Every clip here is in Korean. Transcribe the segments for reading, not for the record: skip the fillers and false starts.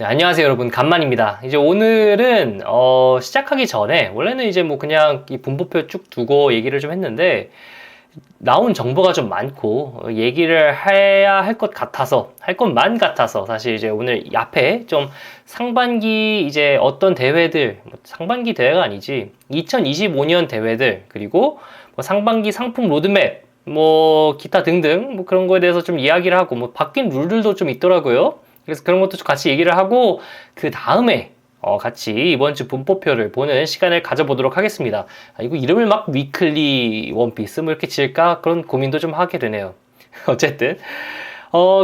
네, 안녕하세요 여러분, 간만입니다. 이제 오늘은 시작하기 전에 원래는 이제 뭐 그냥 이 분포표 쭉 두고 얘기를 좀 했는데 나온 정보가 좀 많고 얘기를 해야 할 것 같아서, 할 것만 같아서 사실 이제 오늘 앞에 좀 상반기 이제 어떤 대회들, 상반기 대회가 아니지 2025년 대회들, 그리고 뭐 상반기 상품 로드맵, 뭐 기타 등등 뭐 그런 거에 대해서 좀 이야기를 하고, 뭐 바뀐 룰들도 좀 있더라고요. 그래서 그런 것도 좀 같이 얘기를 하고, 그 다음에 같이 이번 주 분포표를 보는 시간을 가져보도록 하겠습니다. 이거 이름을 막 위클리 원피스 뭐 이렇게 지을까 그런 고민도 좀 하게 되네요. 어쨌든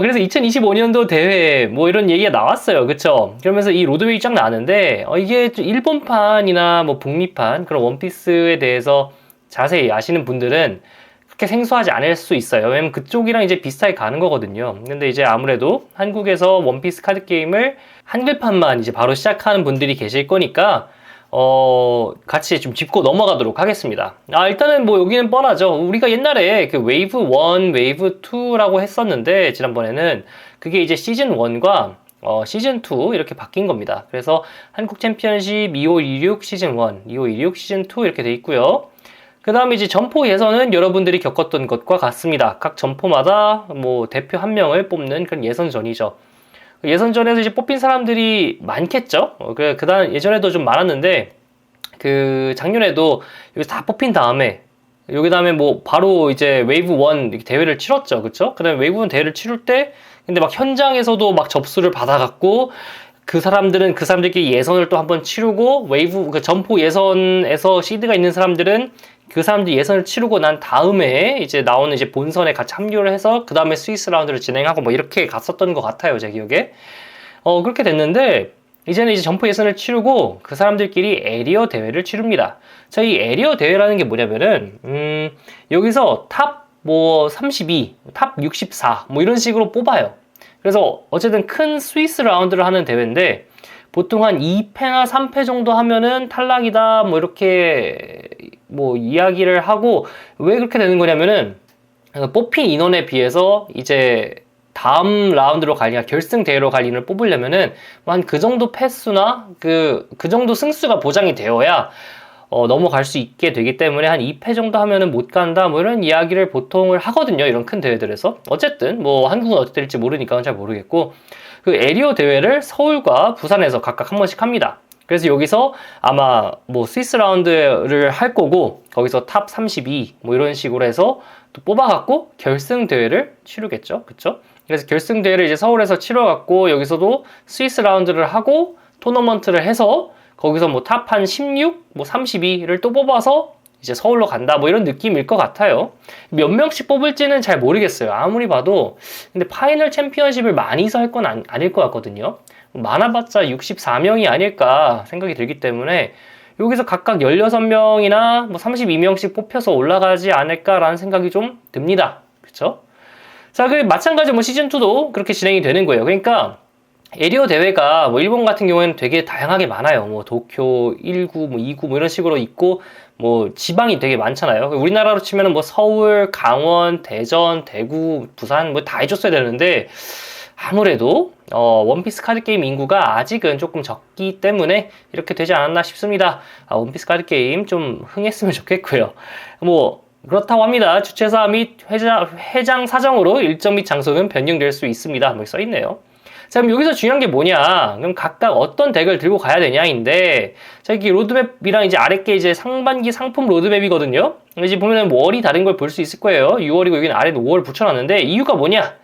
그래서 2025년도 대회 뭐 이런 얘기가 나왔어요. 그쵸? 그러면서 이 로드맵이 쫙 나왔는데 이게 좀 일본판이나 뭐 북미판 그런 원피스에 대해서 자세히 아시는 분들은 그렇게 생소하지 않을 수 있어요. 왜냐면 그쪽이랑 이제 비슷하게 가는 거거든요. 근데 이제 아무래도 한국에서 원피스 카드 게임을 한글판만 이제 바로 시작하는 분들이 계실 거니까 같이 좀 짚고 넘어가도록 하겠습니다. 일단은 뭐 여기는 뻔하죠. 우리가 옛날에 그 웨이브 1, 웨이브 2라고 했었는데 지난번에는 그게 이제 시즌 1과 시즌 2 이렇게 바뀐 겁니다. 그래서 한국 챔피언십 2516 시즌 1, 2516 시즌 2 이렇게 돼 있고요. 그 다음에 이제 점포 예선은 여러분들이 겪었던 것과 같습니다. 각 점포마다 뭐 대표 한 명을 뽑는 그런 예선전이죠. 예선전에서 이제 뽑힌 사람들이 많겠죠? 그 다음 예전에도 좀 많았는데, 작년에도 여기서 다 뽑힌 다음에, 여기 다음에 뭐 바로 이제 웨이브 1 대회를 치렀죠. 그쵸? 그 다음에 웨이브 1 대회를 치를 때, 근데 막 현장에서도 막 접수를 받아갖고, 그 사람들끼리 예선을 또 한번 치르고, 웨이브, 점포 예선에서 시드가 있는 사람들은 그 사람들 예선을 치르고 난 다음에 이제 나오는 이제 본선에 같이 합류를 해서 그 다음에 스위스 라운드를 진행하고 뭐 이렇게 갔었던 것 같아요, 제 기억에. 그렇게 됐는데, 이제는 이제 점포 예선을 치르고 그 사람들끼리 에리어 대회를 치릅니다. 자, 이 에리어 대회라는 게 뭐냐면은, 여기서 탑 뭐 32, 탑 64, 뭐 이런 식으로 뽑아요. 그래서 어쨌든 큰 스위스 라운드를 하는 대회인데, 보통 한 2패나 3패 정도 하면은 탈락이다, 뭐 이렇게 뭐 이야기를 하고, 왜 그렇게 되는 거냐면은 뽑힌 인원에 비해서 이제 다음 라운드로 갈리나 결승 대회로 갈 인원을 뽑으려면은 한 그 정도 패수나 그 정도 승수가 보장이 되어야 넘어갈 수 있게 되기 때문에 한 2패 정도 하면은 못 간다, 뭐 이런 이야기를 보통을 하거든요, 이런 큰 대회들에서. 어쨌든 뭐 한국은 어떻게 될지 모르니까 잘 모르겠고, 그 에리어 대회를 서울과 부산에서 각각 한 번씩 합니다. 그래서 여기서 아마 뭐 스위스 라운드를 할 거고, 거기서 탑 32 뭐 이런 식으로 해서 또 뽑아갖고 결승 대회를 치르겠죠. 그쵸? 그래서 결승 대회를 이제 서울에서 치러갖고 여기서도 스위스 라운드를 하고 토너먼트를 해서 거기서 뭐 탑 한 16, 뭐 32를 또 뽑아서 이제 서울로 간다, 뭐 이런 느낌일 것 같아요. 몇 명씩 뽑을지는 잘 모르겠어요. 아무리 봐도. 근데 파이널 챔피언십을 많이서 할 건 아닐 것 같거든요. 많아봤자 64명이 아닐까 생각이 들기 때문에 여기서 각각 16명이나 뭐 32명씩 뽑혀서 올라가지 않을까라는 생각이 좀 듭니다. 그쵸? 자, 마찬가지로 뭐 시즌2도 그렇게 진행이 되는 거예요. 그러니까 에리어 대회가 뭐 일본 같은 경우에는 되게 다양하게 많아요. 뭐 도쿄 1구, 뭐 2구 뭐 이런 식으로 있고, 뭐 지방이 되게 많잖아요. 우리나라로 치면은 뭐 서울, 강원, 대전, 대구, 부산 뭐 다 해줬어야 되는데, 아무래도 원피스 카드 게임 인구가 아직은 조금 적기 때문에 이렇게 되지 않았나 싶습니다. 원피스 카드 게임 좀 흥했으면 좋겠고요. 뭐 그렇다고 합니다. 주최사 및 회장 사정으로 일정 및 장소는 변경될 수 있습니다. 뭐 써있네요. 자, 그럼 여기서 중요한 게 뭐냐? 그럼 각각 어떤 덱을 들고 가야 되냐인데, 자, 이게 로드맵이랑 이제 아래 게 이제 상반기 상품 로드맵이거든요. 이제 보면은 월이 다른 걸 볼 수 있을 거예요. 6월이고 여기는 아래도 5월 붙여놨는데, 이유가 뭐냐?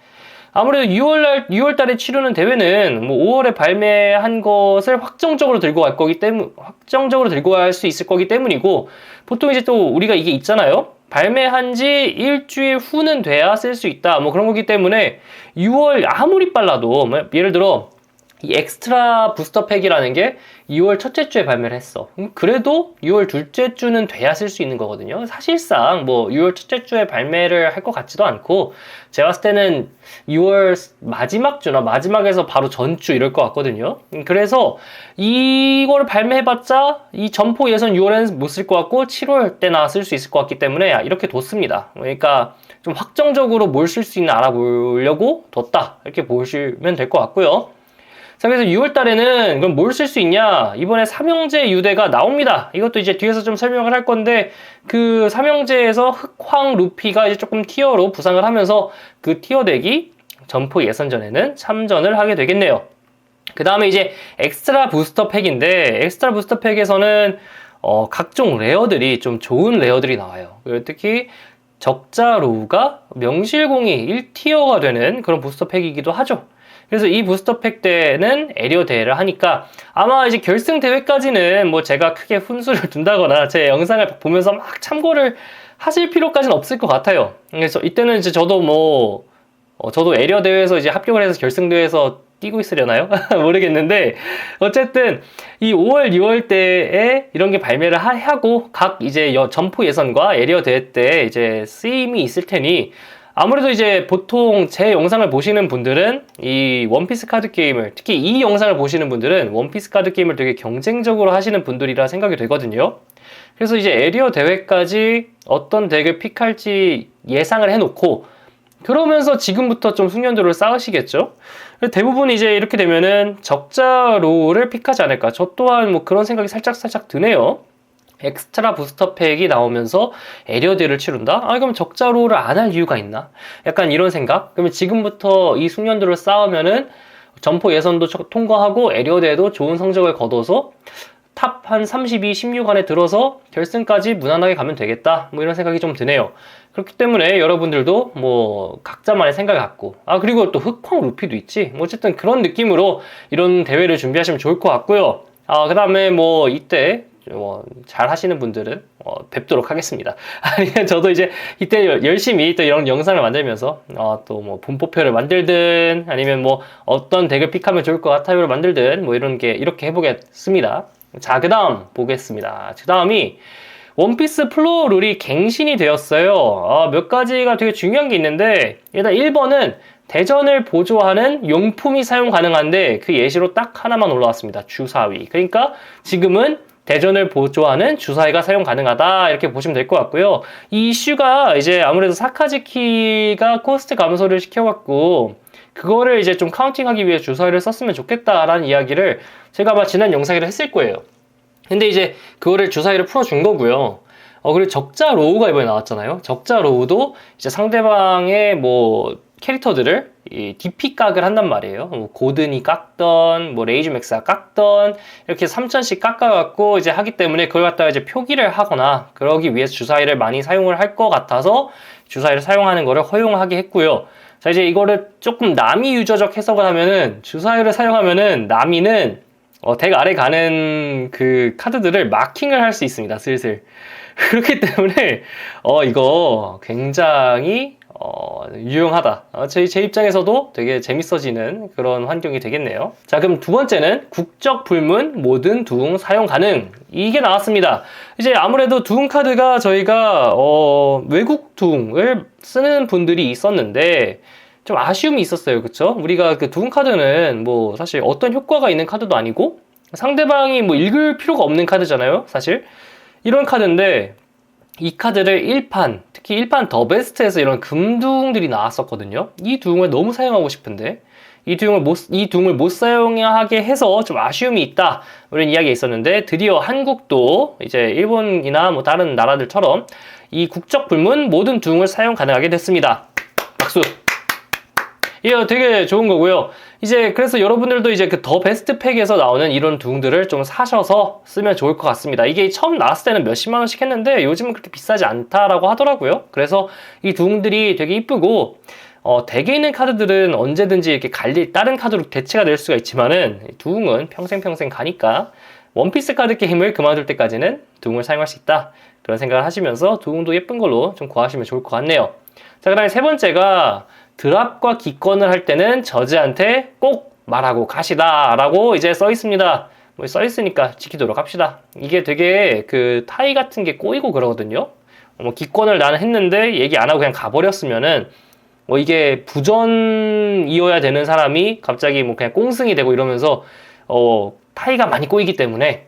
아무래도 6월 달에 치르는 대회는 뭐 5월에 발매한 것을 확정적으로 들고 갈 수 있을 거기 때문이고, 보통 이제 또 우리가 이게 있잖아요. 발매한 지 일주일 후는 돼야 쓸 수 있다, 뭐 그런 거기 때문에 6월 아무리 빨라도, 뭐 예를 들어 이 엑스트라 부스터 팩이라는 게 2월 첫째 주에 발매를 했어. 그래도 6월 둘째 주는 돼야 쓸 수 있는 거거든요. 사실상 뭐 6월 첫째 주에 발매를 할 것 같지도 않고, 제가 봤을 때는 6월 마지막 주나 마지막에서 바로 전주 이럴 것 같거든요. 그래서 이걸 발매해봤자 이 점포 예선 6월에는 못 쓸 것 같고 7월 때나 쓸 수 있을 것 같기 때문에 이렇게 뒀습니다. 그러니까 좀 확정적으로 뭘 쓸 수 있나 알아보려고 뒀다, 이렇게 보시면 될 것 같고요. 자, 그래서 6월 달에는 그럼 뭘 쓸 수 있냐? 이번에 삼형제 유대가 나옵니다. 이것도 이제 뒤에서 좀 설명을 할 건데, 그 삼형제에서 흑황 루피가 이제 조금 티어로 부상을 하면서 그 티어 덱이 점포 예선전에는 참전을 하게 되겠네요. 그 다음에 이제 엑스트라 부스터 팩인데, 엑스트라 부스터 팩에서는 각종 레어들이 좀 좋은 레어들이 나와요. 특히 적자 로우가 명실공히 1티어가 되는 그런 부스터 팩이기도 하죠. 그래서 이 부스터 팩 때는 에리어 대회를 하니까 아마 이제 결승 대회까지는 뭐 제가 크게 훈수를 둔다거나 제 영상을 보면서 막 참고를 하실 필요까지는 없을 것 같아요. 그래서 이때는 이제 저도 저도 에리어 대회에서 이제 합격을 해서 결승 대회에서 뛰고 있으려나요? 모르겠는데 어쨌든 이 5월, 6월 때에 이런 게 발매를 하고 각 이제 점포 예선과 에리어 대회 때 이제 쓰임이 있을 테니 아무래도 이제 보통 제 영상을 보시는 분들은 이 원피스 카드 게임을 특히 이 영상을 보시는 분들은 원피스 카드 게임을 되게 경쟁적으로 하시는 분들이라 생각이 되거든요. 그래서 이제 에리어 대회까지 어떤 덱을 픽할지 예상을 해놓고 그러면서 지금부터 좀 숙련도를 쌓으시겠죠? 대부분 이제 이렇게 되면은 적자 로우를 픽하지 않을까. 저 또한 뭐 그런 생각이 살짝 드네요. 엑스트라 부스터 팩이 나오면서 에리어 대회를 치른다? 그럼 적자 로우를 안 할 이유가 있나? 약간 이런 생각? 그러면 지금부터 이 숙련도를 쌓으면은 점포 예선도 통과하고 에리어 대회도 좋은 성적을 거둬서 탑 한 32, 16 안에 들어서 결승까지 무난하게 가면 되겠다. 뭐 이런 생각이 좀 드네요. 그렇기 때문에 여러분들도 뭐 각자만의 생각을 갖고 그리고 또 흑황 루피도 있지. 뭐 어쨌든 그런 느낌으로 이런 대회를 준비하시면 좋을 것 같고요. 그 다음에 뭐 이때 잘 하시는 분들은 뵙도록 하겠습니다. 아니면 저도 이제 이때 열심히 또 이런 영상을 만들면서 또 뭐 분포표를 만들든 아니면 뭐 어떤 덱을 픽하면 좋을 것 같아요를 만들든 뭐 이렇게 해보겠습니다. 자, 그 다음 보겠습니다. 그 다음이 원피스 플로어 룰이 갱신이 되었어요. 몇 가지가 되게 중요한 게 있는데 일단 1번은 대전을 보조하는 용품이 사용 가능한데 그 예시로 딱 하나만 올라왔습니다. 주사위. 그러니까 지금은 대전을 보조하는 주사위가 사용 가능하다 이렇게 보시면 될 것 같고요. 이 이슈가 이제 아무래도 사카즈키가 코스트 감소를 시켜갖고 그거를 이제 좀 카운팅하기 위해 주사위를 썼으면 좋겠다라는 이야기를 제가 아마 지난 영상에도 했을 거예요. 근데 이제 그거를 주사위를 풀어준 거고요. 그리고 적자 로우가 이번에 나왔잖아요. 적자 로우도 이제 상대방의 뭐 캐릭터들을 DP 깎을 한단 말이에요. 뭐 고든이 깎던, 뭐 레이즈맥스가 깎던, 이렇게 3000씩 깎아갖고 이제 하기 때문에 그걸 갖다가 이제 표기를 하거나 그러기 위해서 주사위를 많이 사용을 할 것 같아서 주사위를 사용하는 거를 허용하게 했고요. 자, 이제 이거를 조금 남이 유저적 해석을 하면은 주사위를 사용하면은 남이는 덱 아래 가는 그 카드들을 마킹을 할 수 있습니다. 슬슬. 그렇기 때문에 이거 굉장히 유용하다. 제 입장에서도 되게 재밌어지는 그런 환경이 되겠네요. 자, 그럼 두 번째는 국적 불문 모든 두흥 사용 가능. 이게 나왔습니다. 이제 아무래도 두흥 카드가 저희가 외국 두흥을 쓰는 분들이 있었는데 좀 아쉬움이 있었어요. 그쵸? 우리가 그 두흥 카드는 뭐 사실 어떤 효과가 있는 카드도 아니고 상대방이 뭐 읽을 필요가 없는 카드잖아요. 사실 이런 카드인데 이 카드를 1판, 특히 1판 더 베스트에서 이런 금두흥들이 나왔었거든요. 이 두흥을 너무 사용하고 싶은데 이 두흥을 못 사용하게 해서 좀 아쉬움이 있다. 이런 이야기가 있었는데 드디어 한국도 이제 일본이나 뭐 다른 나라들처럼 이 국적 불문 모든 두흥을 사용 가능하게 됐습니다. 박수! 이거 되게 좋은 거고요. 이제 그래서 여러분들도 이제 그 더 베스트 팩에서 나오는 이런 두흥들을 좀 사셔서 쓰면 좋을 것 같습니다. 이게 처음 나왔을 때는 몇십만 원씩 했는데 요즘은 그렇게 비싸지 않다라고 하더라고요. 그래서 이 두흥들이 되게 이쁘고 덱에 있는 카드들은 언제든지 이렇게 다른 카드로 대체가 될 수가 있지만은 두흥은 평생 가니까 원피스 카드 게임을 그만둘 때까지는 두흥을 사용할 수 있다. 그런 생각을 하시면서 두흥도 예쁜 걸로 좀 구하시면 좋을 것 같네요. 자, 그 다음에 세 번째가 드랍과 기권을 할 때는 저지한테 꼭 말하고 가시다 라고 이제 써 있습니다. 뭐 써 있으니까 지키도록 합시다. 이게 되게 그 타이 같은 게 꼬이고 그러거든요. 뭐 기권을 나는 했는데 얘기 안 하고 그냥 가버렸으면은 뭐 이게 부전이어야 되는 사람이 갑자기 뭐 그냥 꽁승이 되고 이러면서 타이가 많이 꼬이기 때문에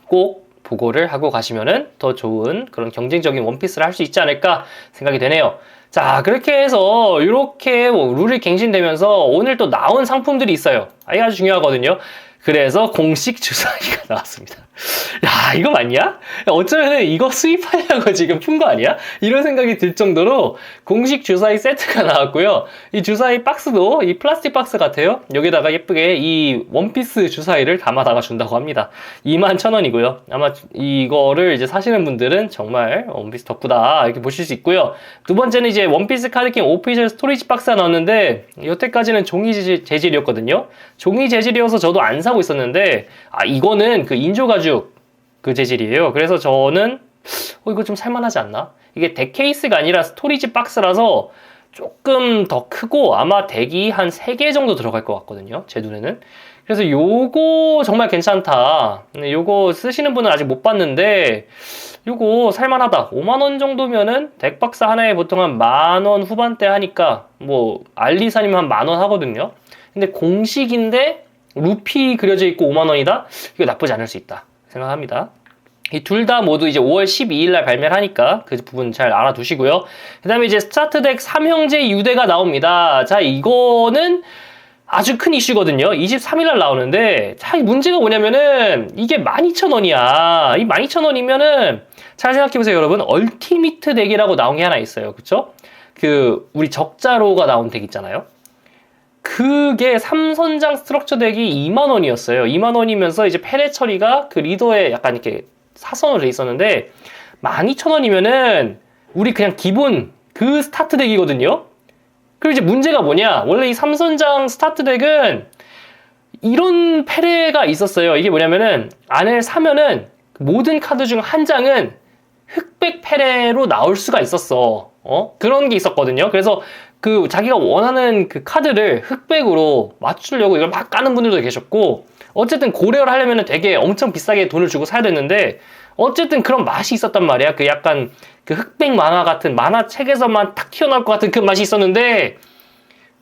꼭 보고를 하고 가시면은 더 좋은 그런 경쟁적인 원피스를 할 수 있지 않을까 생각이 되네요. 자, 그렇게 해서 이렇게 뭐 룰이 갱신되면서 오늘 또 나온 상품들이 있어요. 이게 아주 중요하거든요. 그래서 공식 주사위가 나왔습니다. 야, 이거 맞냐? 어쩌면 이거 수입하려고 지금 푼 거 아니야? 이런 생각이 들 정도로 공식 주사위 세트가 나왔고요. 이 주사위 박스도 이 플라스틱 박스 같아요. 여기다가 예쁘게 이 원피스 주사위를 담아다가 준다고 합니다. 21,000원이고요. 아마 이거를 이제 사시는 분들은 정말 원피스 덕후다 이렇게 보실 수 있고요. 두 번째는 이제 원피스 카드게임 오피셜 스토리지 박스가 나왔는데 여태까지는 종이 재질이었거든요. 종이 재질이어서 저도 안 사고 있었는데 이거는 그 인조 가죽 그 재질이에요. 그래서 저는 이거 좀 살만하지 않나? 이게 덱 케이스가 아니라 스토리지 박스라서 조금 더 크고 아마 덱이 한 3개 정도 들어갈 것 같거든요. 제 눈에는. 그래서 요거 정말 괜찮다. 요거 쓰시는 분은 아직 못 봤는데 요거 살만하다. 5만원 정도면은 덱 박스 하나에 보통 한 10,000원 후반대 하니까 뭐 알리사님 한 10,000원 하거든요. 근데 공식인데 루피 그려져 있고 5만원이다? 이거 나쁘지 않을 수 있다 생각합니다. 이 둘 다 모두 이제 5월 12일 날 발매를 하니까 그 부분 잘 알아두시고요. 그 다음에 이제 스타트덱 3형제 유대가 나옵니다. 자, 이거는 아주 큰 이슈거든요. 23일 날 나오는데, 자, 문제가 뭐냐면은, 이게 12,000원이야. 이 12,000원이면은, 잘 생각해보세요, 여러분. 얼티미트 덱이라고 나온 게 하나 있어요. 그쵸? 우리 적자로가 나온 덱 있잖아요. 그게 3선장 스트럭처 덱이 2만원이었어요. 2만원이면서 이제 패레 처리가 그 리더에 약간 이렇게 사선으로 돼 있었는데, 12,000원이면은, 우리 그냥 기본 그 스타트 덱이거든요? 그리고 이제 문제가 뭐냐? 원래 이 3선장 스타트 덱은 이런 패레가 있었어요. 이게 뭐냐면은, 안을 사면은 모든 카드 중 한 장은 흑백 패레로 나올 수가 있었어. 그런 게 있었거든요. 그래서 자기가 원하는 그 카드를 흑백으로 맞추려고 이걸 막 까는 분들도 계셨고, 어쨌든 고려를 하려면 되게 엄청 비싸게 돈을 주고 사야 됐는데, 어쨌든 그런 맛이 있었단 말이야. 약간 흑백 만화 같은 만화책에서만 탁 튀어나올 것 같은 그 맛이 있었는데,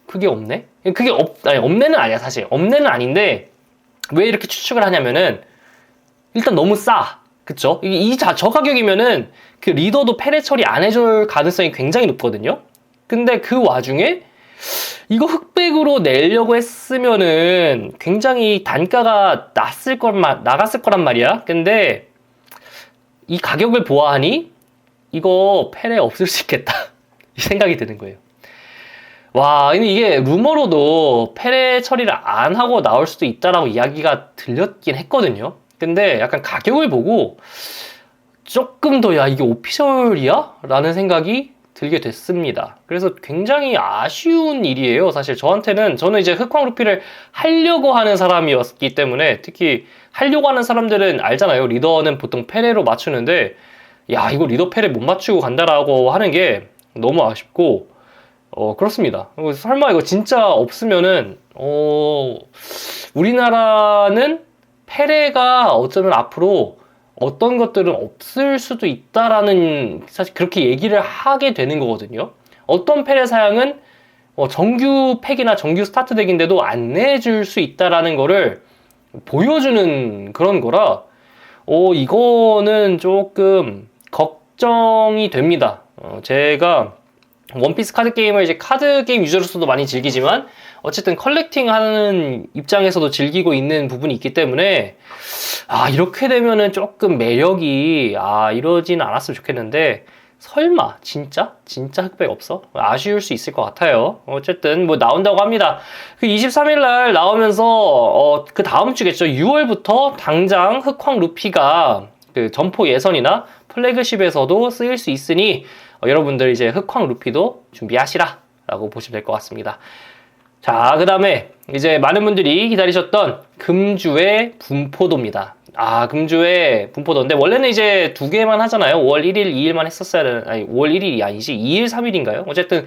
그게 없네? 없네는 아니야, 사실. 없네는 아닌데, 왜 이렇게 추측을 하냐면은, 일단 너무 싸. 그쵸? 저 가격이면은, 그 리더도 패레 처리 안 해줄 가능성이 굉장히 높거든요? 근데 그 와중에 이거 흑백으로 내려고 했으면은 굉장히 단가가 나갔을 거란 말이야. 근데 이 가격을 보아하니 이거 패레 없을 수 있겠다 이 생각이 드는 거예요. 와, 근데 이게 루머로도 패레 처리를 안 하고 나올 수도 있다라고 이야기가 들렸긴 했거든요. 근데 약간 가격을 보고 조금 더 이게 오피셜이야? 라는 생각이 들게 됐습니다. 그래서 굉장히 아쉬운 일이에요. 사실 저는 이제 흑황 루피를 하려고 하는 사람이었기 때문에, 특히 하려고 하는 사람들은 알잖아요. 리더는 보통 패레로 맞추는데, 이거 리더 패레 못 맞추고 간다라고 하는 게 너무 아쉽고, 그렇습니다. 설마 이거 진짜 없으면은, 우리나라는 패레가 어쩌면 앞으로 어떤 것들은 없을 수도 있다라는, 사실 그렇게 얘기를 하게 되는 거거든요. 어떤 패레 사양은 정규 팩이나 정규 스타트 덱인데도 안 내줄 수 있다라는 거를 보여주는 그런 거라, 이거는 조금 걱정이 됩니다. 제가 원피스 카드 게임을 이제 카드 게임 유저로서도 많이 즐기지만, 어쨌든 컬렉팅 하는 입장에서도 즐기고 있는 부분이 있기 때문에, 이렇게 되면은 조금 매력이, 이러진 않았으면 좋겠는데, 설마, 진짜 흑백 없어? 아쉬울 수 있을 것 같아요. 어쨌든, 나온다고 합니다. 23일 날 나오면서, 그 다음 주겠죠. 6월부터 당장 흑황 루피가 점포 예선이나 플래그십에서도 쓰일 수 있으니, 여러분들 이제 흑황 루피도 준비하시라 라고 보시면 될 것 같습니다. 자, 그 다음에 이제 많은 분들이 기다리셨던 금주의 분포도입니다. 금주의 분포도인데, 원래는 이제 2개만 하잖아요. 5월 1일, 2일만 했었어야 되는, 5월 1일이 아니지, 2일, 3일인가요? 어쨌든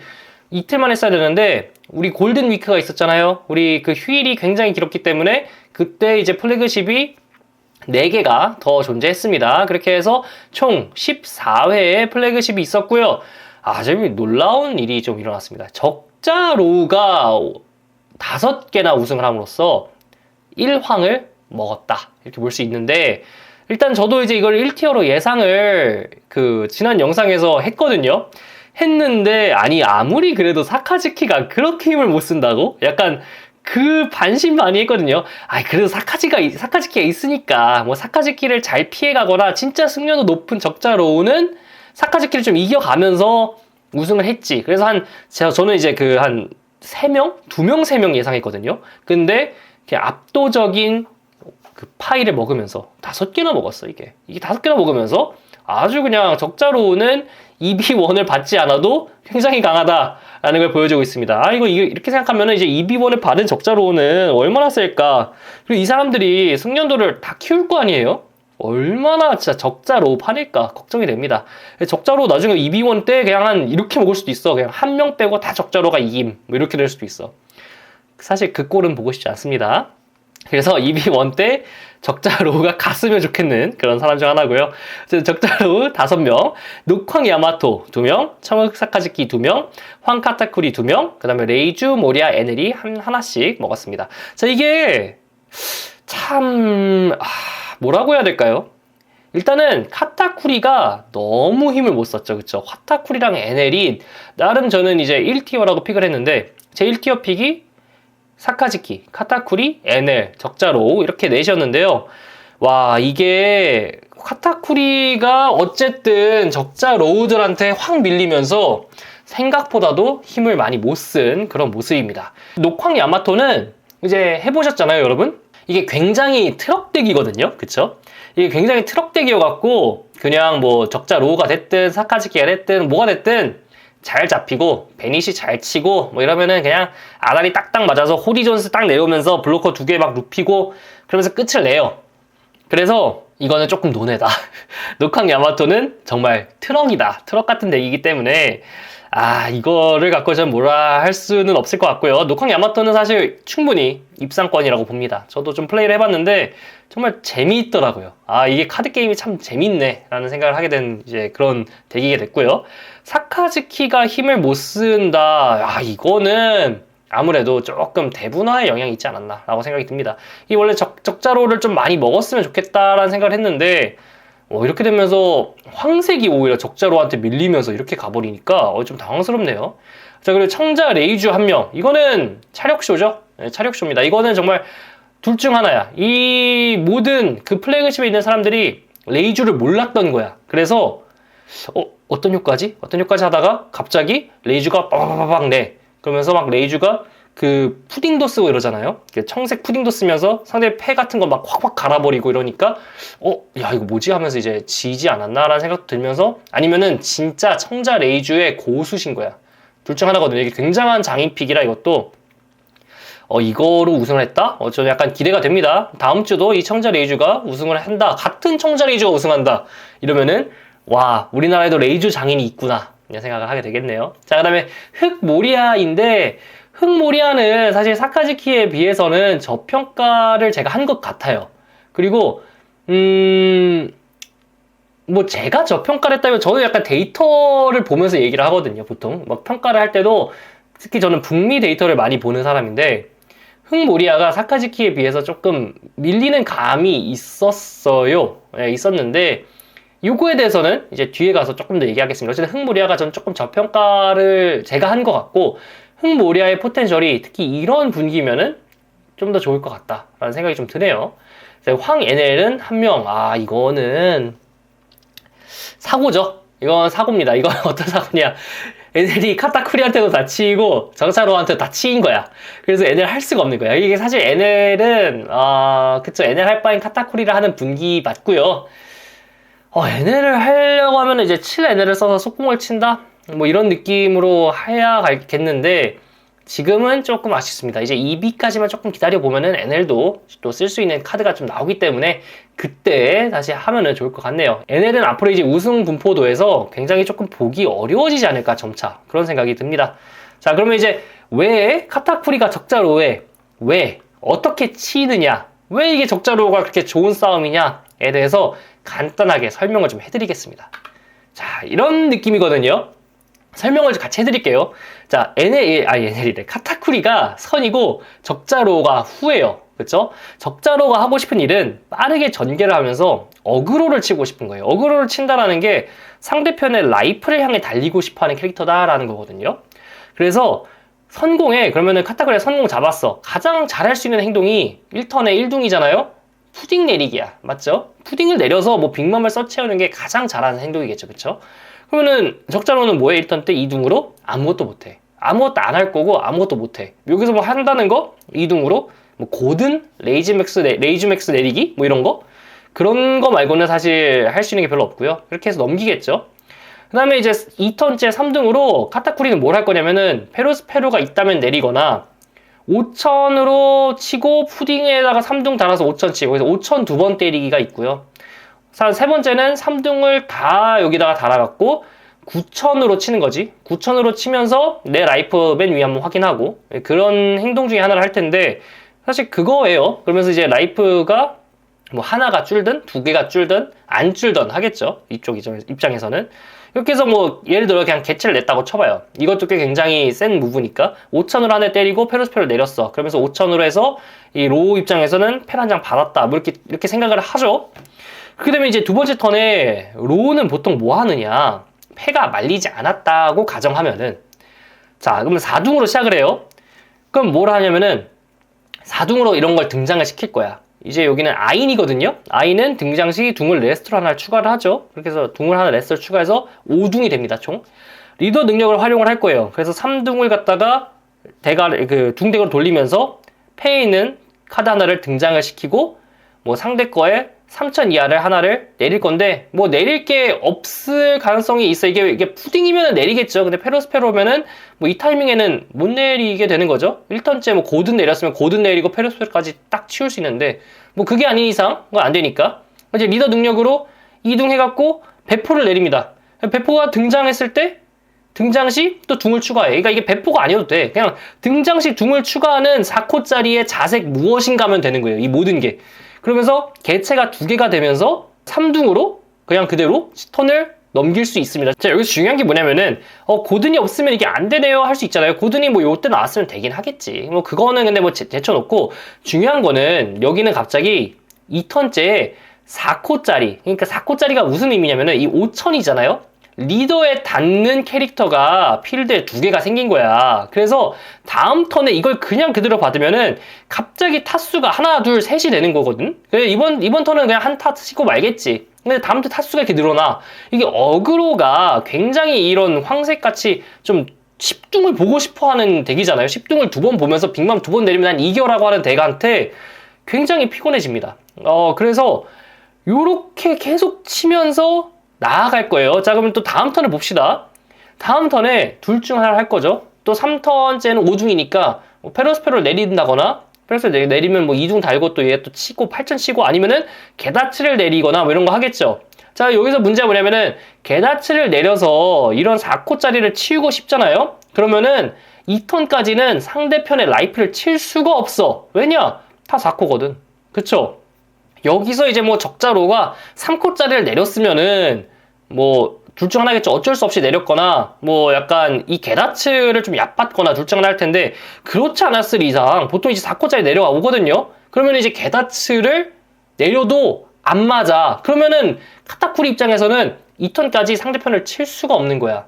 이틀만 했어야 되는데, 우리 골든 위크가 있었잖아요. 우리 그 휴일이 굉장히 길었기 때문에, 그때 이제 플래그십이 4개가 더 존재했습니다. 그렇게 해서 총 14회의 플래그십이 있었고요. 좀 놀라운 일이 좀 일어났습니다. 적자 로우가 5개나 우승을 함으로써 1황을 먹었다, 이렇게 볼 수 있는데, 일단 저도 이제 이걸 1티어로 예상을 지난 영상에서 했거든요. 했는데 아니 아무리 그래도 사카즈키가 그렇게 힘을 못 쓴다고? 약간 그 반신반의했거든요. 아 그래도 사카즈키가 있으니까 뭐 사카즈키를 잘 피해가거나 진짜 승률도 높은 적자로우는 사카즈키를 좀 이겨가면서 우승을 했지. 그래서 저는 이제 그 한 3명? 2명, 3명 예상했거든요. 근데 압도적인 그 파이를 먹으면서 5개나 먹었어, 이게 5개나 먹으면서 아주 그냥 적자로우는 EB1을 받지 않아도 굉장히 강하다라는 걸 보여주고 있습니다. 아, 이거 이렇게 생각하면 이제 EB1을 받은 적자로우는 얼마나 셀까? 그리고 이 사람들이 승련도를 다 키울 거 아니에요? 얼마나 진짜 적자로우 팔릴까 걱정이 됩니다. 적자로우 나중에 EB1 때 그냥 이렇게 먹을 수도 있어. 그냥 한 명 빼고 다 적자로우가 이김. 뭐 이렇게 될 수도 있어. 사실 그 꼴은 보고 싶지 않습니다. 그래서 EB1 때 적자로우가 갔으면 좋겠는 그런 사람 중 하나고요. 적자로우 5명, 녹황 야마토 2명, 청흑 사카즈키 2명, 황카타쿠리 2명, 그 다음에 레이주, 모리아, 에넬이 하나씩 먹었습니다. 자, 이게 참 뭐라고 해야 될까요? 일단은 카타쿠리가 너무 힘을 못 썼죠. 그쵸? 카타쿠리랑 에넬이 나름 저는 이제 1티어라고 픽을 했는데 제 1티어 픽이 사카즈키, 카타쿠리, 에넬, 적자로우 이렇게 내셨는데요. 와, 이게 카타쿠리가 어쨌든 적자로우들한테 확 밀리면서 생각보다도 힘을 많이 못 쓴 그런 모습입니다. 녹황 야마토는 이제 해보셨잖아요, 여러분? 이게 굉장히 트럭덱이거든요. 그쵸? 이게 굉장히 트럭덱이어갖고 그냥 뭐 적자로우가 됐든 사카즈키가 됐든 뭐가 됐든 잘 잡히고 베닛이 잘 치고 뭐 이러면은 그냥 아다리 딱딱 맞아서 호리존스 딱 내오면서 블로커 2개 막 눕히고 그러면서 끝을 내요. 그래서 이거는 조금 논외다. 녹황 야마토는 정말 트럭이다. 트럭 같은 덱이기 때문에 이거를 갖고 좀 뭐라 할 수는 없을 것 같고요. 녹황 야마토는 사실 충분히 입상권이라고 봅니다. 저도 좀 플레이를 해봤는데 정말 재미있더라고요. 이게 카드 게임이 참 재밌네 라는 생각을 하게 된 이제 그런 덱이게 됐고요. 사카즈키가 힘을 못 쓴다. 이거는 아무래도 조금 대분화의 영향이 있지 않았나 라고 생각이 듭니다. 이 원래 적자로를 좀 많이 먹었으면 좋겠다라는 생각을 했는데 이렇게 되면서 황색이 오히려 적자로한테 밀리면서 이렇게 가버리니까 좀 당황스럽네요. 자, 그리고 청자 레이주 1명. 이거는 차력쇼죠? 네, 차력쇼입니다. 이거는 정말 둘 중 하나야. 이 모든 그 플래그십에 있는 사람들이 레이주를 몰랐던 거야. 그래서 어떤 효과지? 어떤 효과지 하다가 갑자기 레이주가 빠바바박 내. 그러면서 막 레이주가 그 푸딩도 쓰고 이러잖아요. 청색 푸딩도 쓰면서 상대 패 같은 거 막 확확 갈아버리고 이러니까 야 이거 뭐지 하면서 이제 지지 않았나라는 생각도 들면서 아니면은 진짜 청자 레이주의 고수신 거야. 둘 중 하나거든요. 이게 굉장한 장인픽이라 이것도 이거로 우승을 했다? 저는 약간 기대가 됩니다. 다음 주도 이 청자 레이주가 우승을 한다. 같은 청자 레이주가 우승한다. 이러면은 와 우리나라에도 레이주 장인이 있구나 이런 생각을 하게 되겠네요. 자, 그 다음에 흑모리아인데 흑모리아는 사실 사카즈키에 비해서는 저평가를 제가 한 것 같아요. 그리고 뭐 제가 저평가를 했다면 저는 약간 데이터를 보면서 얘기를 하거든요. 보통 막 평가를 할 때도 특히 저는 북미 데이터를 많이 보는 사람인데 흑모리아가 사카즈키에 비해서 조금 밀리는 감이 있었어요. 네, 있었는데 요거에 대해서는 이제 뒤에 가서 조금 더 얘기하겠습니다. 어쨌든 흑모리아가 저는 조금 저평가를 제가 한 것 같고 흑모리아의 포텐셜이 특히 이런 분위기면은 좀 더 좋을 것 같다라는 생각이 좀 드네요. 황에넬은 1명. 이거는 사고죠. 이건 사고입니다. 이건 어떤 사고냐. 에넬이 카타쿠리한테도 다 치이고 정사로한테도 다 치인 거야. 그래서 에넬 할 수가 없는 거야. 이게 사실 에넬은 그쵸, 에넬 할 바엔 카타쿠리를 하는 분기 맞고요. 에넬을 하려고 하면 이제 7에넬을 써서 속공을 친다? 뭐 이런 느낌으로 해야겠는데 지금은 조금 아쉽습니다. 이제 2B까지만 조금 기다려보면은 에넬도 또 쓸 수 있는 카드가 좀 나오기 때문에 그때 다시 하면은 좋을 것 같네요. 에넬은 앞으로 이제 우승 분포도에서 굉장히 조금 보기 어려워지지 않을까 점차 그런 생각이 듭니다. 자, 그러면 이제 왜 카타쿠리가 적자로에 왜 어떻게 치느냐 왜 이게 적자로가 그렇게 좋은 싸움이냐에 대해서 간단하게 설명을 좀 해드리겠습니다. 자, 이런 느낌이거든요. 설명을 같이 해드릴게요. 자, 에넬이래. 카타쿠리가 선이고 적자로가 후예요. 그쵸? 적자로가 하고 싶은 일은 빠르게 전개를 하면서 어그로를 치고 싶은 거예요. 어그로를 친다라는 게 상대편의 라이프를 향해 달리고 싶어 하는 캐릭터다라는 거거든요. 그래서 선공에, 그러면은 카타쿠리가 선공 잡았어. 가장 잘할 수 있는 행동이 1턴에 1둥이잖아요? 푸딩 내리기야. 맞죠? 푸딩을 내려서 뭐 빅맘을 서치하는 게 가장 잘하는 행동이겠죠. 그쵸? 그러면은 적자로는 뭐해? 1턴 때 2둥으로? 아무것도 못해. 아무것도 안 할 거고 아무것도 못해. 여기서 뭐 한다는 거? 2둥으로? 뭐 고든? 레이즈맥스 내리기? 뭐 이런 거? 그런 거 말고는 사실 할 수 있는 게 별로 없고요. 이렇게 해서 넘기겠죠. 그 다음에 이제 2턴째 3등으로 카타쿠리는 뭘 할 거냐면은 페로스페로가 있다면 내리거나 5천으로 치고 푸딩에다가 3둥 달아서 5천 치고, 그래서 5천 두 번 때리기가 있고요. 세 번째는 3둥을 다 여기다가 달아갖고 9천으로 치는 거지. 9천으로 치면서 내 라이프 맨 위에 한번 확인하고, 그런 행동 중에 하나를 할 텐데 사실 그거예요. 그러면서 이제 라이프가 뭐 하나가 줄든 두 개가 줄든 안 줄든 하겠죠. 이쪽 입장에서는. 이렇게 해서 뭐 예를 들어 그냥 개체를 냈다고 쳐봐요. 이것도 꽤 굉장히 센 무브니까 5천으로 한 대 때리고 페로스페를 내렸어. 그러면서 5천으로 해서 이 로우 입장에서는 펠 한 장 받았다. 뭐 이렇게 생각을 하죠. 그렇게 되면 이제 두 번째 턴에 로우는 보통 뭐 하느냐, 패가 말리지 않았다고 가정하면은, 자 그러면 4둥으로 시작을 해요. 그럼 뭘 하냐면은 4둥으로 이런 걸 등장을 시킬 거야. 이제 여기는 아인이거든요. 아인은 등장 시 둥을 레스트로 하나 추가를 하죠. 그렇게 해서 둥을 하나 레스트로 추가해서 5둥이 됩니다. 총. 리더 능력을 활용을 할 거예요. 그래서 3둥을 갖다가 둥대가로 돌리면서 패에 있는 카드 하나를 등장을 시키고, 뭐 상대 거에 3천 이하를 하나를 내릴 건데, 뭐 내릴 게 없을 가능성이 있어. 이게 푸딩이면 내리겠죠. 근데 페로스페로면은 뭐 이 타이밍에는 못 내리게 되는 거죠. 1턴째 뭐 고든 내렸으면 고든 내리고 페로스페로까지 딱 치울 수 있는데, 뭐 그게 아닌 이상 그건 안 되니까 이제 리더 능력으로 2둥 해갖고 배포를 내립니다. 배포가 등장했을 때 등장 시 또 둥을 추가해. 그러니까 이게 배포가 아니어도 돼. 그냥 등장 시 둥을 추가하는 4코짜리의 자색 무엇인가 하면 되는 거예요. 이 모든 게. 그러면서 개체가 2개가 되면서 3둥으로 그냥 그대로 턴을 넘길 수 있습니다. 자, 여기서 중요한 게 뭐냐면은 고든이 없으면 이게 안 되네요 할 수 있잖아요. 고든이 뭐 요때 나왔으면 되긴 하겠지. 뭐 그거는 근데 뭐 제쳐놓고, 중요한 거는 여기는 갑자기 2턴째 4코짜리, 그러니까 4코짜리가 무슨 의미냐면은 이 5천이잖아요. 리더에 닿는 캐릭터가 필드에 2개가 생긴 거야. 그래서 다음 턴에 이걸 그냥 그대로 받으면은 갑자기 타수가 하나, 둘, 셋이 되는 거거든. 그래서 이번 턴은 그냥 한 타 치고 말겠지. 근데 다음 턴 타수가 이렇게 늘어나. 이게 어그로가 굉장히 이런 황색같이 좀 10둥을 보고 싶어 하는 덱이잖아요. 10둥을 2번 보면서 빅맘 2번 내리면 난 이겨라고 하는 덱한테 굉장히 피곤해집니다. 그래서 요렇게 계속 치면서 나아갈 거예요. 자, 그러면 또 다음 턴을 봅시다. 다음 턴에 둘 중 하나를 할 거죠. 또 3턴째는 5둥이니까 뭐 페로스페로를 내린다거나, 페로스페로 내리면 뭐 2둥 달고 또 얘 또 치고 8천 치고, 아니면은 게다츠를 내리거나 뭐 이런 거 하겠죠. 자, 여기서 문제가 뭐냐면은 게다츠를 내려서 이런 4코짜리를 치우고 싶잖아요. 그러면은 2턴까지는 상대편의 라이프를 칠 수가 없어. 왜냐? 다 4코거든. 그쵸? 여기서 이제 뭐 적자로가 3코짜리를 내렸으면은 뭐 둘 중 하나겠죠. 어쩔 수 없이 내렸거나 뭐 약간 이 게다츠를 좀 얕봤거나 둘 중 하나 할 텐데, 그렇지 않았을 이상 보통 이제 4코짜리 내려와 오거든요. 그러면 이제 게다츠를 내려도 안 맞아. 그러면은 카타쿠리 입장에서는 2턴까지 상대편을 칠 수가 없는 거야.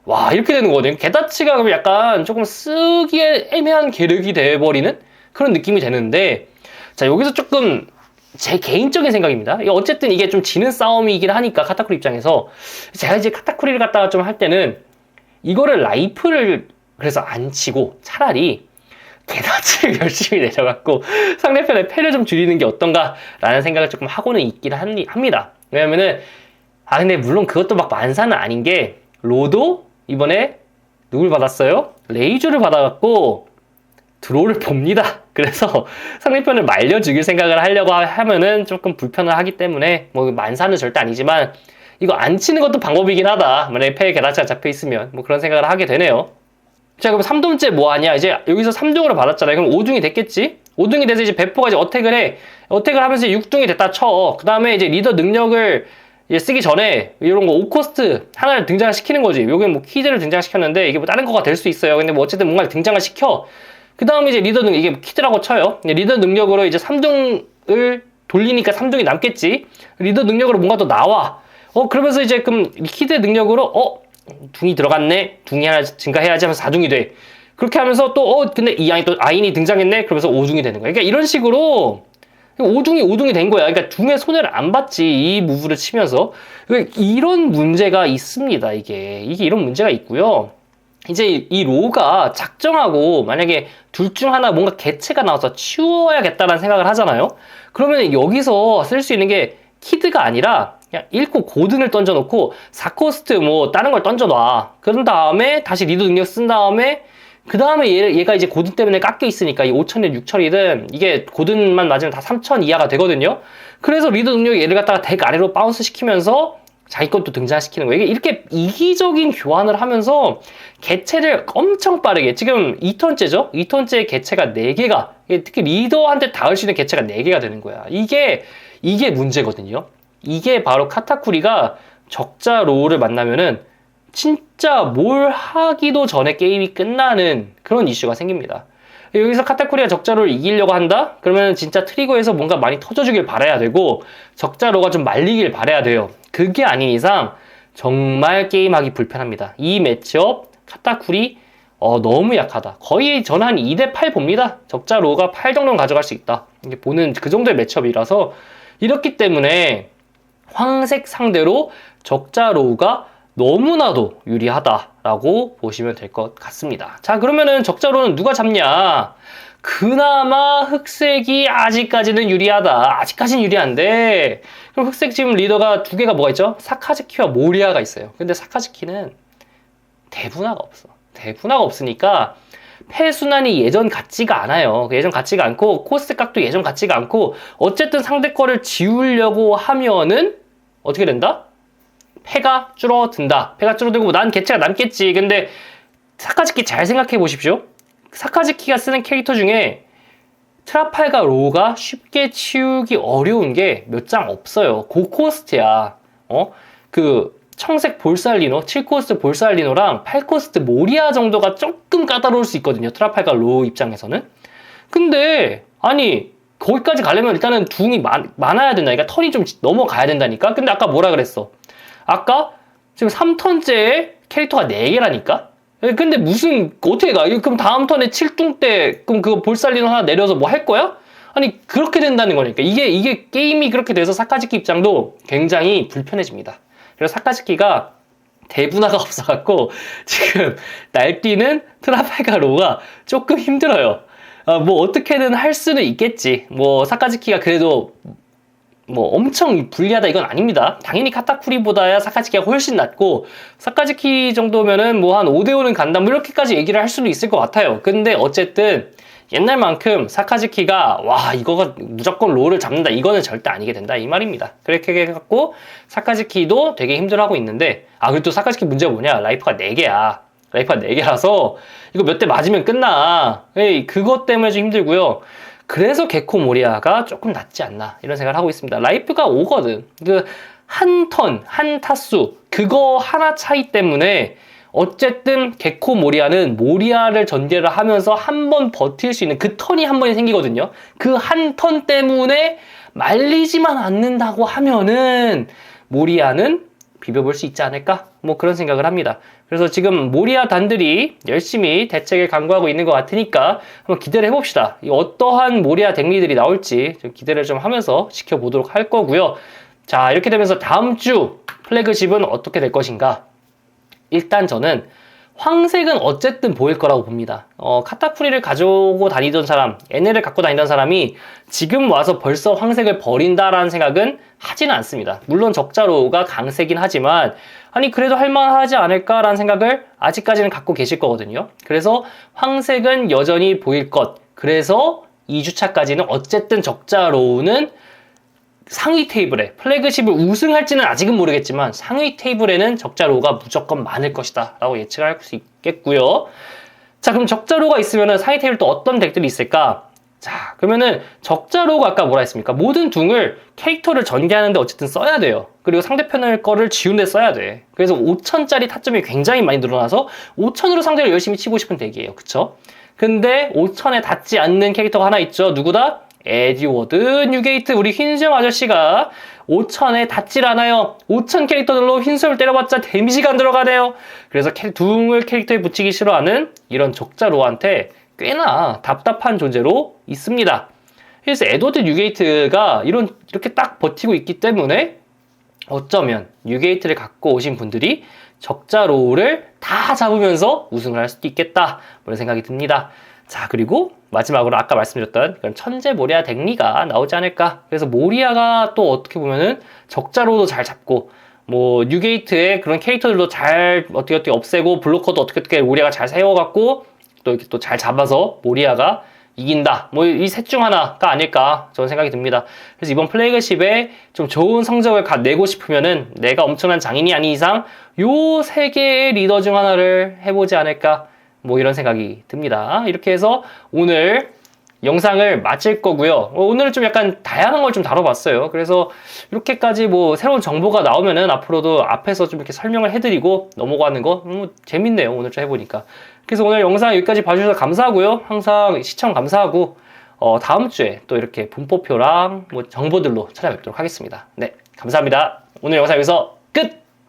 와, 이렇게 되는 거거든요. 게다츠가 그럼 약간 조금 쓰기에 애매한 계력이 돼버리는 그런 느낌이 되는데, 자, 여기서 조금 제 개인적인 생각입니다. 어쨌든 이게 좀 지는 싸움이긴 하니까 카타쿠리 입장에서 제가 이제 카타쿠리를 갖다가 좀 할 때는 이거를 라이프를 그래서 안 치고 차라리 게다츠를 열심히 내려갖고 상대편의 패를 좀 줄이는 게 어떤가라는 생각을 조금 하고는 있긴 합니다. 왜냐면은 근데 물론 그것도 막 만사는 아닌 게, 로도 이번에 누굴 받았어요? 레이저를 받아갖고 드로우를 봅니다. 그래서 상대편을 말려 죽일 생각을 하려고 하면은 조금 불편을 하기 때문에, 뭐 만사는 절대 아니지만 이거 안 치는 것도 방법이긴 하다. 만약에 패에 게다츠가 잡혀 있으면 뭐 그런 생각을 하게 되네요. 자, 그럼 3둥째 뭐 하냐? 이제 여기서 3둥으로 받았잖아요. 그럼 5둥이 됐겠지? 5둥이 돼서 이제 배포가 이제 어택을 해. 어택을 하면서 6둥이 됐다 쳐. 그 다음에 이제 리더 능력을 이제 쓰기 전에 이런 거 5코스트 하나를 등장시키는 거지. 여기는 뭐 키즈를 등장시켰는데 이게 뭐 다른 거가 될 수 있어요. 근데 뭐 어쨌든 뭔가를 등장을 시켜. 그 다음에 이제 리더 능력, 이게 키드라고 쳐요. 리더 능력으로 이제 3둥을 돌리니까 3둥이 남겠지. 리더 능력으로 뭔가 더 나와. 그러면서 이제 그럼 키드 능력으로, 둥이 들어갔네. 둥이 하나 증가해야지 하면서 4둥이 돼. 그렇게 하면서 또, 근데 이 안이 또 아인이 등장했네? 그러면서 5둥이 되는 거야. 그러니까 이런 식으로 5둥이 된 거야. 그러니까 둥의 손해를 안 받지. 이 무브를 치면서. 그러니까 이런 문제가 있습니다. 이게 이런 문제가 있고요. 이제 이 로가 작정하고 만약에 둘 중 하나 뭔가 개체가 나와서 치워야겠다라는 생각을 하잖아요. 그러면 여기서 쓸 수 있는 게 키드가 아니라 그냥 1코 고든을 던져놓고 4코스트 뭐 다른 걸 던져놔. 그런 다음에 다시 리더 능력 쓴 다음에 그 다음에 얘가 이제 고든 때문에 깎여 있으니까 이 5천이든 6천이든 이게 고든만 맞으면 다 3천 이하가 되거든요. 그래서 리더 능력 얘를 갖다가 덱 아래로 바운스 시키면서 자기 것도 등장시키는 거예요. 이렇게 이기적인 교환을 하면서 개체를 엄청 빠르게, 지금 2턴째죠? 2턴째 개체가 4개가, 특히 리더한테 닿을 수 있는 개체가 4개가 되는 거야. 이게 문제거든요. 이게 바로 카타쿠리가 적자 로우를 만나면은 진짜 뭘 하기도 전에 게임이 끝나는 그런 이슈가 생깁니다. 여기서 카타쿠리가 적자로를 이기려고 한다? 그러면 진짜 트리거에서 뭔가 많이 터져주길 바라야 되고 적자로가 좀 말리길 바라야 돼요. 그게 아닌 이상 정말 게임하기 불편합니다. 이 매치업 카타쿠리 너무 약하다. 거의 저는 한 2대8 봅니다. 적자로가 8 정도는 가져갈 수 있다. 이게 보는 그 정도의 매치업이라서 이렇기 때문에 황색 상대로 적자로우가 너무나도 유리하다라고 보시면 될 것 같습니다. 자, 그러면은 적자로는 누가 잡냐? 그나마 흑색이 아직까지는 유리하다. 아직까지는 유리한데, 그럼 흑색 지금 리더가 2개가 뭐가 있죠? 사카즈키와 모리아가 있어요. 근데 사카즈키는 대분화가 없어. 대분화가 없으니까 패순환이 예전 같지가 않아요. 예전 같지가 않고 코스트 값도 예전 같지가 않고 어쨌든 상대 거를 지우려고 하면은 어떻게 된다? 패가 줄어든다. 패가 줄어들고 난 개체가 남겠지. 근데 사카즈키 잘 생각해 보십시오. 사카즈키가 쓰는 캐릭터 중에 트라팔가 로우가 쉽게 치우기 어려운 게 몇 장 없어요. 고코스트야. 그 청색 볼살리노, 7코스트 볼살리노랑 8코스트 모리아 정도가 조금 까다로울 수 있거든요. 트라팔가 로우 입장에서는. 근데 아니 거기까지 가려면 일단은 둥이 많아야 된다니까. 턴이 좀 넘어가야 된다니까. 근데 아까 뭐라 그랬어? 아까 지금 3턴째에 캐릭터가 4개라니까? 근데 무슨 어떻게 가? 그럼 다음 턴에 7둥 때 그럼 그거 볼살리노 하나 내려서 뭐 할 거야? 아니 그렇게 된다는 거니까. 이게 게임이 그렇게 돼서 사카즈키 입장도 굉장히 불편해집니다. 그래서 사카즈키가 대분화가 없어갖고 지금 날뛰는 트라팔가 로우가 조금 힘들어요. 뭐 어떻게든 할 수는 있겠지. 뭐 사카즈키가 그래도 뭐 엄청 불리하다 이건 아닙니다. 당연히 카타쿠리보다야 사카즈키가 훨씬 낫고 사카즈키 정도면은 뭐 한 5대5는 간다 뭐 이렇게까지 얘기를 할 수도 있을 것 같아요. 근데 어쨌든 옛날만큼 사카즈키가 와 이거가 무조건 롤을 잡는다 이거는 절대 아니게 된다 이 말입니다. 그렇게 해갖고 사카즈키도 되게 힘들어하고 있는데 그리고 또 사카즈키 문제가 뭐냐 라이프가 4개야. 라이프가 4개라서 이거 몇 대 맞으면 끝나. 그것 때문에 좀 힘들고요. 그래서 게코 모리아가 조금 낫지 않나 이런 생각을 하고 있습니다. 라이프가 5거든. 그 한 턴, 한 타수 그거 하나 차이 때문에 어쨌든 게코 모리아는 모리아를 전개를 하면서 한 번 버틸 수 있는 그 턴이 한 번이 생기거든요. 그 한 턴 때문에 말리지만 않는다고 하면은 모리아는 비벼볼 수 있지 않을까? 뭐 그런 생각을 합니다. 그래서 지금 모리아 단들이 열심히 대책을 강구하고 있는 것 같으니까 한번 기대를 해봅시다. 어떠한 모리아 덱리들이 나올지 좀 기대를 좀 하면서 지켜보도록 할 거고요. 자, 이렇게 되면서 다음 주 플래그십은 어떻게 될 것인가? 일단 저는 황색은 어쨌든 보일 거라고 봅니다. 카타쿠리를 가지고 다니던 사람, NL을 갖고 다니던 사람이 지금 와서 벌써 황색을 버린다라는 생각은 하지는 않습니다. 물론 적자로가 강세긴 하지만 아니 그래도 할만하지 않을까라는 생각을 아직까지는 갖고 계실 거거든요. 그래서 황색은 여전히 보일 것. 그래서 2주차까지는 어쨌든 적자로우는 상위 테이블에 플래그십을 우승할지는 아직은 모르겠지만 상위 테이블에는 적자로가 무조건 많을 것이다 라고 예측을 할 수 있겠고요. 자, 그럼 적자로가 있으면 상위 테이블 또 어떤 덱들이 있을까? 자, 그러면은 적자로가 아까 뭐라 했습니까? 모든 둥을 캐릭터를 전개하는데 어쨌든 써야 돼요. 그리고 상대편의 거를 지우는데 써야 돼. 그래서 5천짜리 타점이 굉장히 많이 늘어나서 5천으로 상대를 열심히 치고 싶은 덱이에요. 그쵸? 근데 5천에 닿지 않는 캐릭터가 하나 있죠. 누구다? 에드워드 뉴게이트. 우리 흰수염 아저씨가 5천에 닿질 않아요. 5천 캐릭터들로 흰수염을 때려봤자 데미지가 안 들어가네요. 그래서 둥을 캐릭터에 붙이기 싫어하는 이런 적자로한테 꽤나 답답한 존재로 있습니다. 그래서 에드워드 뉴게이트가 이렇게 딱 버티고 있기 때문에 어쩌면 뉴게이트를 갖고 오신 분들이 적자로우를 다 잡으면서 우승을 할 수도 있겠다, 그런 생각이 듭니다. 자, 그리고 마지막으로 아까 말씀드렸던 그런 천재 모리아 덱리가 나오지 않을까. 그래서 모리아가 또 어떻게 보면은 적자로도 잘 잡고, 뭐 뉴게이트의 그런 캐릭터들도 잘 어떻게 없애고, 블로커도 어떻게 모리아가 잘 세워갖고 또 이렇게 또 잘 잡아서 모리아가 이긴다. 뭐 이 셋 중 하나가 아닐까 저는 생각이 듭니다. 그래서 이번 플레이그십에 좀 좋은 성적을 내고 싶으면은 내가 엄청난 장인이 아닌 이상 요 세 개의 리더 중 하나를 해보지 않을까, 뭐 이런 생각이 듭니다. 이렇게 해서 오늘 영상을 마칠 거고요. 오늘은 좀 약간 다양한 걸 좀 다뤄봤어요. 그래서 이렇게까지 뭐 새로운 정보가 나오면은 앞으로도 앞에서 좀 이렇게 설명을 해드리고 넘어가는 거 재밌네요. 오늘 좀 해보니까. 그래서 오늘 영상 여기까지 봐주셔서 감사하고요. 항상 시청 감사하고 다음 주에 또 이렇게 분포표랑 뭐 정보들로 찾아뵙도록 하겠습니다. 네, 감사합니다. 오늘 영상 여기서 끝!